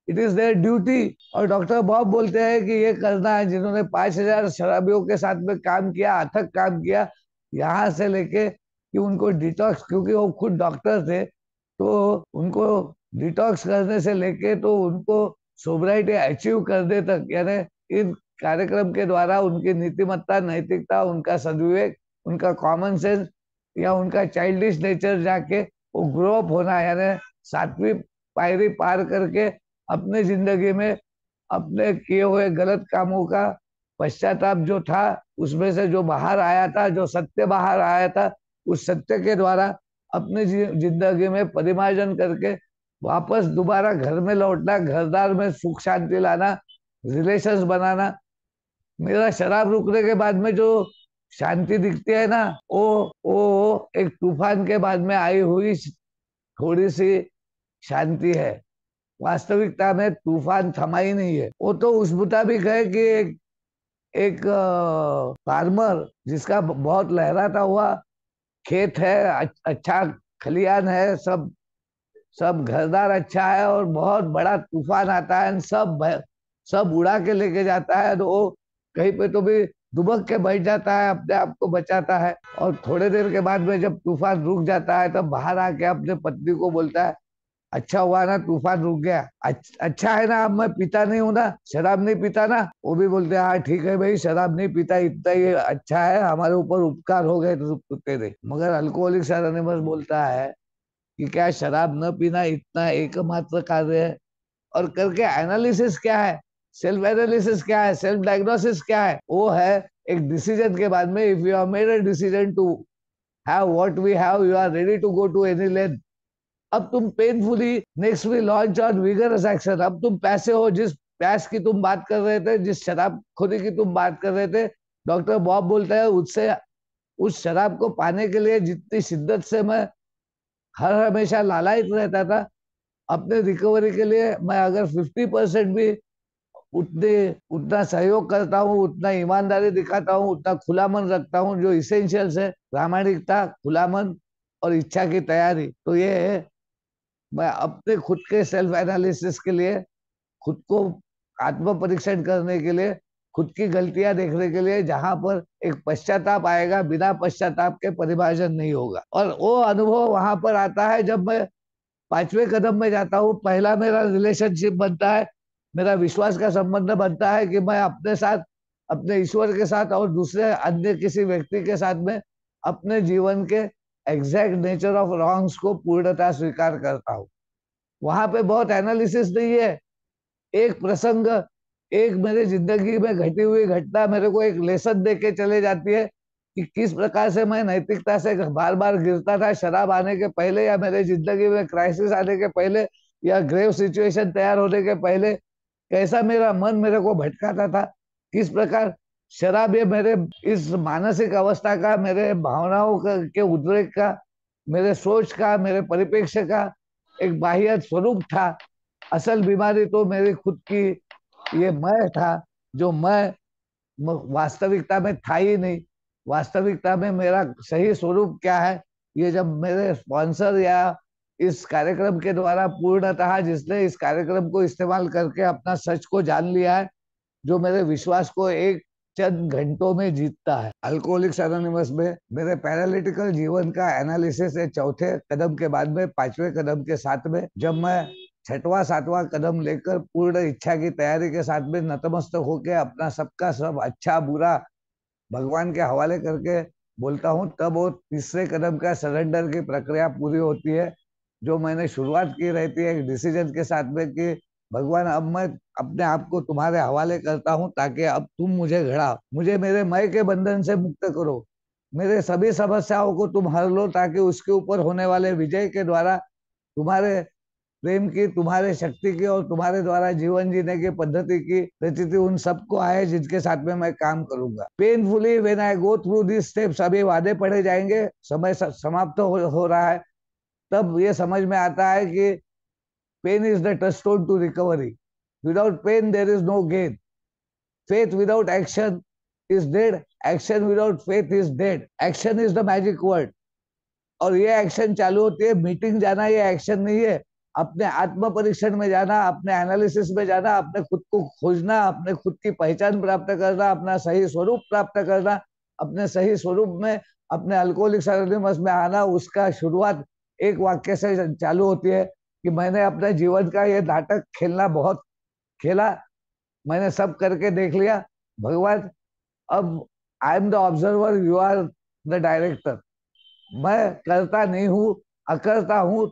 इट इज देयर ड्यूटी। और डॉक्टर बॉब बोलते हैं कि ये करना है, जिन्होंने 5,000 शराबियों के साथ में काम किया, अथक काम किया, यहाँ से लेके कि उनको डिटॉक्स, क्योंकि वो खुद डॉक्टर थे, तो उनको डिटॉक्स करने से लेके तो उनको सोब्राइटी अचीव करने तक, यानी इन कार्यक्रम के द्वारा उनकी नीतिमत्ता, नैतिकता, उनका सद्विवेक, उनका कॉमन सेंस या उनका चाइल्डिश नेचर जाके वो ग्रो अप होना, यानी 7वीं पायरी पार करके अपने जिंदगी में अपने किए हुए गलत कामों का पश्चाताप जो था, उसमें से जो बाहर आया था, जो सत्य बाहर आया था, उस सत्य के द्वारा अपने जिंदगी में परिमार्जन करके वापस दोबारा घर में लौटना, घरदार में सुख शांति लाना, रिलेशंस बनाना। मेरा शराब रुकने के बाद में जो शांति दिखती है ना, वो एक तूफान के बाद में आई हुई थोड़ी सी शांति है। वास्तविकता में तूफान थमा ही नहीं है। वो तो उस मुताबिक है कि एक फार्मर जिसका बहुत लहराता हुआ खेत है, अच्छा खलियान है, सब सब घरदार अच्छा है, और बहुत बड़ा तूफान आता है, सब उड़ा के लेके जाता है, तो वो कहीं पे तो भी दुबक के बैठ जाता है, अपने आप को बचाता है। और थोड़े देर के बाद में जब तूफान रुक जाता है तब बाहर आके अपने पत्नी को बोलता है, अच्छा हुआ ना तूफान रुक गया, अच्छा है ना, अब मैं पीता नहीं हूं ना, शराब नहीं पीता ना। वो भी बोलते हैं हाँ ठीक है भाई, शराब नहीं पीता, इतना ही अच्छा है, हमारे ऊपर उपकार हो गए तो तेरे। मगर अल्कोहलिक्स एनोनिमस बोलता है कि क्या शराब न पीना इतना एकमात्र कार्य है? और करके एनालिसिस क्या है, सेल्फ एनालिसिस क्या है, सेल्फ डायग्नोसिस क्या है? वो है एक डिसीजन के बाद में, if you have made a decision to have what we have, you are ready to go to any length. अब तुम पेनफुली नेक्स्ट वी लॉन्च और विगरस एक्शन। अब तुम पैसे हो, जिस प्यास की तुम बात कर रहे थे, जिस शराब खोरी की तुम बात कर रहे थे, डॉक्टर बॉब बोलता है उससे, उस शराब को पाने के लिए जितनी शिद्दत से मैं हर हमेशा लालायित रहता था, अपने रिकवरी के लिए मैं अगर 50% भी उतने उतना सहयोग करता हूँ, उतना ईमानदारी दिखाता हूँ, उतना खुला मन रखता हूँ, जो इसेंशियल्स है, प्रामाणिकता, खुला मन और इच्छा की तैयारी, तो ये मैं अपने खुद के सेल्फ एनालिसिस के लिए, खुद को आत्म परीक्षण करने के लिए, खुद की गलतियां देखने के लिए, जहां पर एक पश्चाताप आएगा, बिना पश्चाताप के परिभाषण नहीं होगा। और वो अनुभव वहां पर आता है जब मैं 5वें कदम में जाता हूँ। पहला मेरा रिलेशनशिप बनता है, मेरा विश्वास का संबंध बनता है कि मैं अपने साथ, अपने ईश्वर के साथ और दूसरे अन्य किसी व्यक्ति के साथ में अपने जीवन के एग्जैक्ट नेचर ऑफ रॉन्ग्स को पूर्णतः स्वीकार करता हूँ। वहां पे बहुत एनालिसिस नहीं है। एक प्रसंग, एक मेरे जिंदगी में घटी हुई घटना मेरे को एक लेसन दे के चले जाती है कि किस प्रकार से मैं नैतिकता से बार बार गिरता था, शराब आने के पहले या मेरे जिंदगी में क्राइसिस आने के पहले या ग्रेव सिचुएशन तैयार होने के पहले कैसा मेरा मन मेरे को भटकाता था, किस प्रकार शराब ये मेरे इस मानसिक अवस्था का, मेरे भावनाओं के उद्रेक का, मेरे सोच का, मेरे परिप्रेक्ष्य का एक बाह्य स्वरूप था। असल बीमारी तो मेरी खुद की ये मैं था, जो मैं वास्तविकता में था ही नहीं। वास्तविकता में मेरा सही स्वरूप क्या है, ये जब मेरे स्पॉन्सर या इस कार्यक्रम के द्वारा पूर्णतः जिसने इस कार्यक्रम को इस्तेमाल करके अपना सच को जान लिया है, जो मेरे विश्वास को एक चंद घंटों में जीतता है। अल्कोहलिक्स एनोनिमस में मेरे पैरालिटिकल जीवन का एनालिसिस है चौथे कदम के बाद में, 5वें कदम के साथ में, जब मैं 6वां 7वां कदम लेकर पूर्ण इच्छा की तैयारी के साथ में नतमस्तक होकर अपना सबका सब अच्छा बुरा भगवान के हवाले करके बोलता हूँ, तब वो तीसरे कदम का सरेंडर की प्रक्रिया पूरी होती है। जो मैंने शुरुआत की रहती है एक डिसीजन के साथ में कि भगवान अब मैं अपने आप को तुम्हारे हवाले करता हूँ, ताकि अब तुम मुझे घड़ाओ, मुझे मेरे मैं के बंधन से मुक्त करो, मेरे सभी समस्याओं को तुम हर लो, ताकि उसके ऊपर होने वाले विजय के द्वारा तुम्हारे प्रेम की, तुम्हारे शक्ति की और तुम्हारे द्वारा जीवन जीने की पद्धति की प्रतीति उन सबको आए जिनके साथ में मैं काम करूंगा। Painfully when I go through this steps, अभी वादे पढ़े जाएंगे, समय समाप्त हो रहा है, तब ये समझ में आता है कि pain is the touchstone to recovery, without pain there is no gain, faith without action is dead, action without faith is dead, action is the magic word. और ये एक्शन चालू होती है, मीटिंग जाना ये एक्शन नहीं है, अपने आत्म परीक्षण में जाना, अपने एनालिसिस में जाना, अपने खुद को खोजना, अपने खुद की पहचान प्राप्त करना, अपना सही स्वरूप प्राप्त करना, अपने सही स्वरूप में अपने अल्कोहलिक्स एनोनिमस में आना। उसका शुरुआत एक वाक्य से चालू होती है कि मैंने अपने जीवन का ये नाटक खेलना बहुत खेला, मैंने सब करके देख लिया भगवान, अब I am the observer, you are the director. मैं करता नहीं हूँ, अकर्ता हूँ,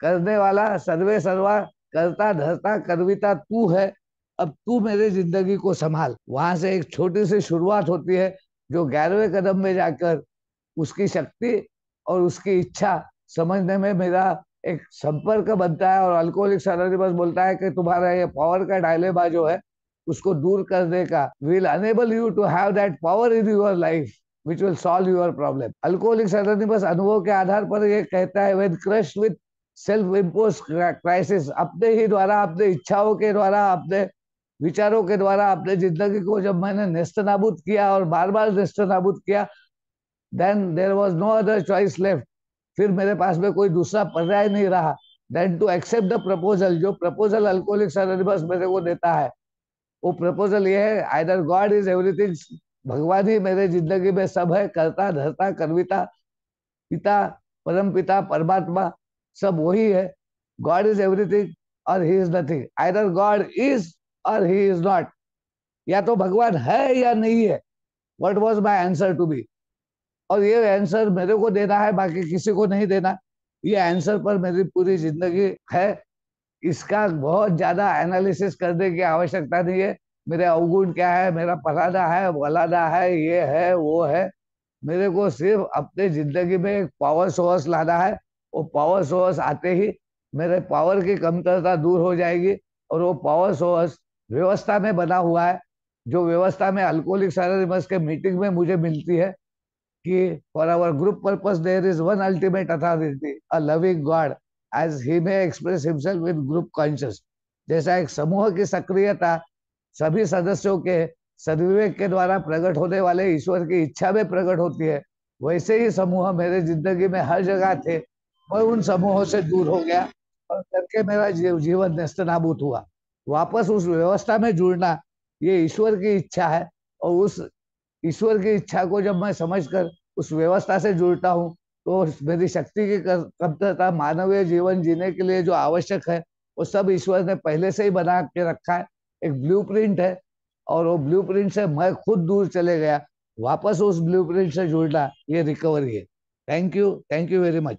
करने वाला सर्वे सर्वा, करता धरता कर्विता तू है, अब तू मेरे जिंदगी को संभाल। वहां से एक छोटी सी शुरुआत होती है, जो 11वें कदम में जाकर उसकी शक्ति और उसकी इच्छा समझने में मेरा एक संपर्क बनता है। और अल्कोहलिक्स एनोनिमस बोलता है कि तुम्हारा ये पावर का डायलेमा जो है उसको दूर करने का, will enable you to have that power in your life which will solve your problem. Alcoholics Anonymous अनुभव के आधार पर ये कहता है, when crushed with self imposed crisis, अपने ही द्वारा, अपने इच्छाओं के द्वारा, अपने विचारों के द्वारा अपने जिंदगी को जब मैंने नेस्त नाबूद किया और बार बार नेस्त नाबूद किया, then there was no other choice left, फिर मेरे पास में कोई दूसरा पर्याय नहीं रहा then to accept the proposal। जो प्रपोजल अल्कोहलिक्स एनोनिमस मेरे को देता है, वो प्रपोजल ये है, आइदर गॉड इज एवरीथिंग, भगवान ही मेरे जिंदगी में सब है, करता धरता कर्विता, पिता, परम पिता, परमात्मा सब वही है। गॉड इज एवरीथिंग और he is nothing, either God is और ही इज नॉट, या तो भगवान है या नहीं है। What was my answer to be, और ये आंसर मेरे को देना है, बाकी किसी को नहीं देना। ये आंसर पर मेरी पूरी जिंदगी है, इसका बहुत ज्यादा एनालिसिस करने की आवश्यकता नहीं है। मेरे अवगुण क्या है, मेरा पराधा है, वलादा है, ये है वो है, मेरे को सिर्फ अपने जिंदगी में एक पावर सोर्स लाना है। वो पावर सोर्स आते ही मेरे पावर की कमतरता दूर हो जाएगी, और वो पावर सोर्स व्यवस्था में बना हुआ है, जो व्यवस्था में अल्कोहलिक्स एनोनिमस के मीटिंग में मुझे मिलती है कि for our group purpose there is one ultimate authority, a loving God as he may express himself with group conscious. जैसा एक समूह की सक्रियता सभी सदस्यों के सद्विवेक के द्वारा प्रकट होने वाले ईश्वर की इच्छा में प्रकट होती है, वैसे ही समूह मेरे जिंदगी में हर जगह थे। मैं उन समूहों से दूर हो गया और करके मेरा जीवन नेस्तनाबूत हुआ। वापस उस व्यवस्था में जुड़ना, ये ईश्वर की इच्छा है। और उस ईश्वर की इच्छा को जब मैं समझकर उस व्यवस्था से जुड़ता हूँ, तो मेरी शक्ति की कमतरता, मानवीय जीवन जीने के लिए जो आवश्यक है वो सब ईश्वर ने पहले से ही बना के रखा है। एक ब्लूप्रिंट है, और वो ब्लूप्रिंट से मैं खुद दूर चले गया। वापस उस ब्लूप्रिंट से जुड़ना, ये रिकवरी है। Thank you very much.